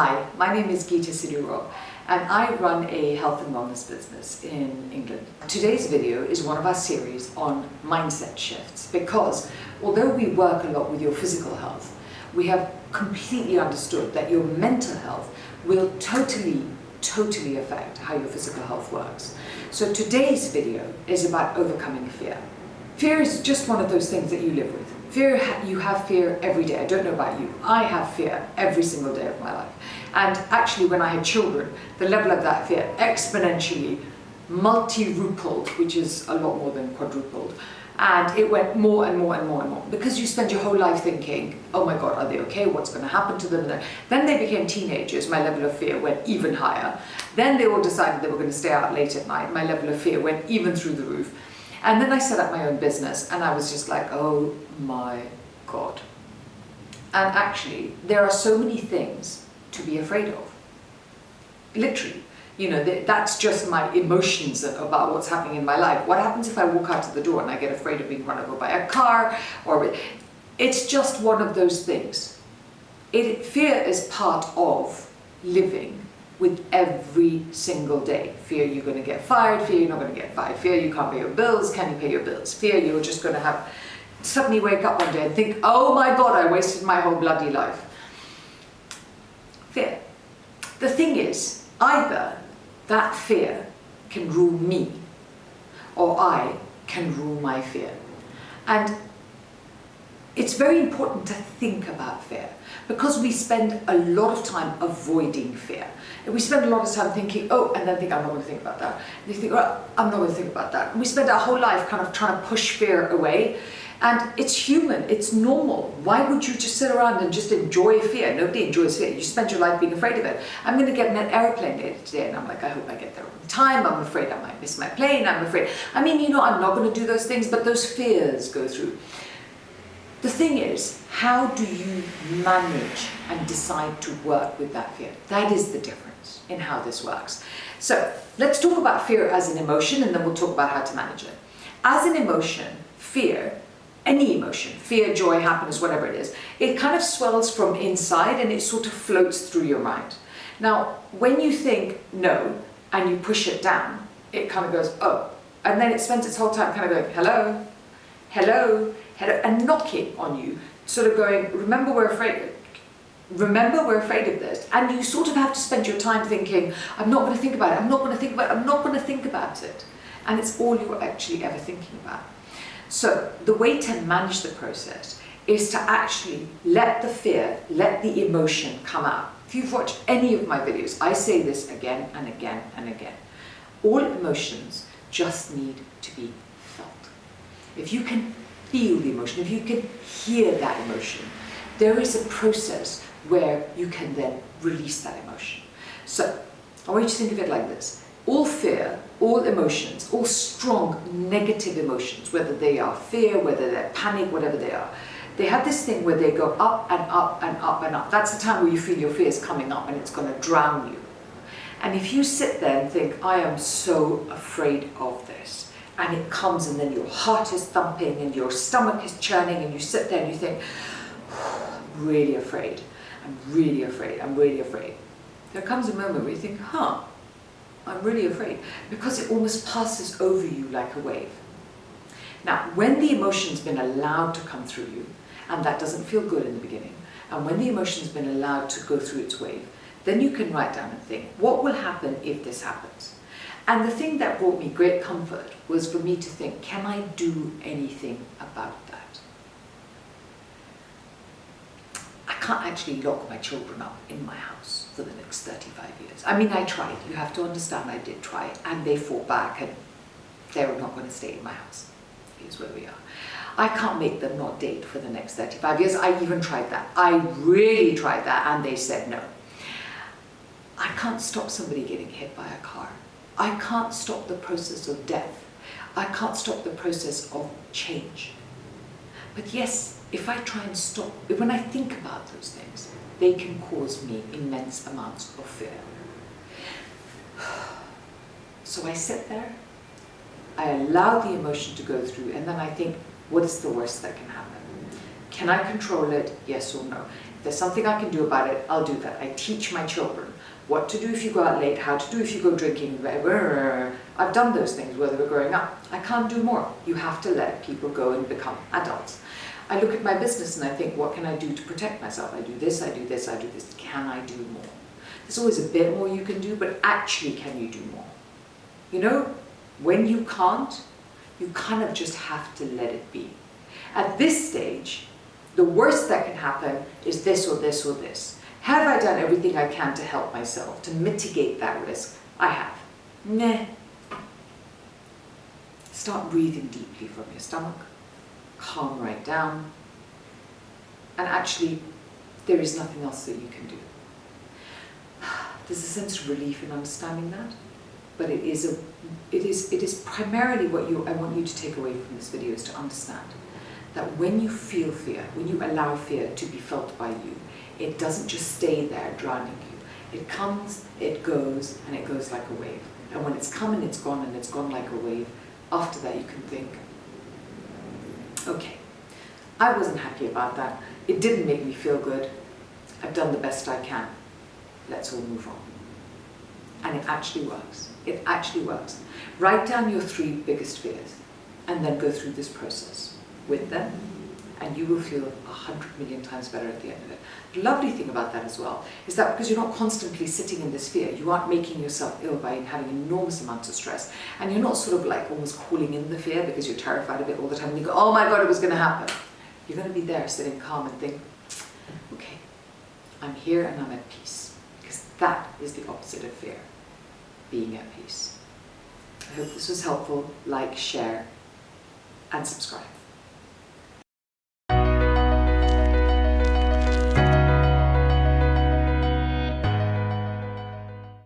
Hi, my name is Geeta Sidhu-Robb and I run a health and wellness business in England. Today's video is one of our series on mindset shifts because although we work a lot with your physical health, we have completely understood that your mental health will totally affect how your physical health works. So today's video is about overcoming fear. Fear is just one of those things that you live with. You have fear every day. I don't know about you. I have fear every single day of my life. And actually when I had children, the level of that fear exponentially multi-rupled, which is a lot more than quadrupled. And it went more and more and more and more because you spend your whole life thinking, oh my God, are they okay? What's going to happen to them? Then they became teenagers. My level of fear went even higher. Then they all decided they were going to stay out late at night. My level of fear went even through the roof. And then I set up my own business and I was just like, oh my God. And actually, there are so many things to be afraid of. Literally. You know, that's just my emotions about what's happening in my life. What happens if I walk out to the door and I get afraid of being run over by a car? Or it's just one of those things. Fear is part of living with every single day. Fear you're going to get fired, fear you're not going to get fired, fear you can't pay your bills, can you pay your bills? Fear you're just going to suddenly wake up one day and think, oh my God, I wasted my whole bloody life. Fear. The thing is, either that fear can rule me or I can rule my fear. And it's very important to think about fear because we spend a lot of time avoiding fear. And we spend a lot of time thinking, oh, and then think, I'm not going to think about that. And you think, oh, I'm not going to think about that. And we spend our whole life kind of trying to push fear away. And it's human, it's normal. Why would you just sit around and just enjoy fear? Nobody enjoys fear. You spend your life being afraid of it. I'm going to get in an airplane later today and I'm like, I hope I get there on time. I'm afraid I might miss my plane. I'm afraid. I mean, you know, I'm not going to do those things, but those fears go through. The thing is, how do you manage and decide to work with that fear? That is the difference in how this works. So let's talk about fear as an emotion and then we'll talk about how to manage it. As an emotion, fear, any emotion, fear, joy, happiness, whatever it is, it kind of swells from inside and it sort of floats through your mind. Now, when you think no and you push it down, it kind of goes, oh, and then it spends its whole time kind of going, hello, hello, hello, and knocking on you, sort of going, remember we're afraid of this. And you sort of have to spend your time thinking, I'm not going to think about it, I'm not going to think about it, I'm not going to think about it. And it's all you're actually ever thinking about. So the way to manage the process is to actually let the fear, let the emotion come out. If you've watched any of my videos, I say this again and again and again. All emotions just need to be felt. If you can feel the emotion, if you can hear that emotion, there is a process where you can then release that emotion. So I want you to think of it like this. All fear, all emotions, all strong negative emotions, whether they are fear, whether they're panic, whatever they are, they have this thing where they go up and up and up and up. That's the time where you feel your fear is coming up and it's going to drown you. And if you sit there and think, I am so afraid of this, and it comes and then your heart is thumping and your stomach is churning and you sit there and you think, I'm really afraid, I'm really afraid, I'm really afraid. There comes a moment where you think, I'm really afraid, because it almost passes over you like a wave. Now, when the emotion's been allowed to come through you, and that doesn't feel good in the beginning, and when the emotion's been allowed to go through its wave, then you can write down and think, what will happen if this happens? And the thing that brought me great comfort was for me to think, can I do anything about that? I can't actually lock my children up in my house for the next 35 years. I mean, I tried. You have to understand I did try, and they fought back, and they were not going to stay in my house. Here's where we are. I can't make them not date for the next 35 years. I even tried that. I really tried that, and they said no. I can't stop somebody getting hit by a car. I can't stop the process of death. I can't stop the process of change. But yes, if I try and stop, when I think about those things, they can cause me immense amounts of fear. So I sit there, I allow the emotion to go through, and then I think, what is the worst that can happen? Can I control it? Yes or no? If there's something I can do about it, I'll do that. I teach my children what to do if you go out late, how to do if you go drinking. I've done those things while they were growing up. I can't do more. You have to let people go and become adults. I look at my business and I think, what can I do to protect myself? I do this, I do this, I do this. Can I do more? There's always a bit more you can do, but actually, can you do more? You know, when you can't, you kind of just have to let it be. At this stage, the worst that can happen is this or this or this. Have I done everything I can to help myself, to mitigate that risk? I have. Nah. Start breathing deeply from your stomach. Calm right down. And actually, there is nothing else that you can do. There's a sense of relief in understanding that, but it is primarily what I want you to take away from this video, is to understand that when you feel fear, when you allow fear to be felt by you, it doesn't just stay there drowning you. It comes, it goes, and it goes like a wave. And when it's come and it's gone like a wave, after that you can think, okay, I wasn't happy about that. It didn't make me feel good. I've done the best I can. Let's all move on. And it actually works. It actually works. Write down your 3 biggest fears and then go through this process with them, and you will feel 100 million times better at the end of it. The lovely thing about that as well is that because you're not constantly sitting in this fear, you aren't making yourself ill by having enormous amounts of stress, and you're not sort of like almost calling in the fear because you're terrified of it all the time and you go, oh my God, it was going to happen. You're going to be there sitting calm and think, okay, I'm here and I'm at peace, because that is the opposite of fear, being at peace. I hope this was helpful. Like, share, and subscribe.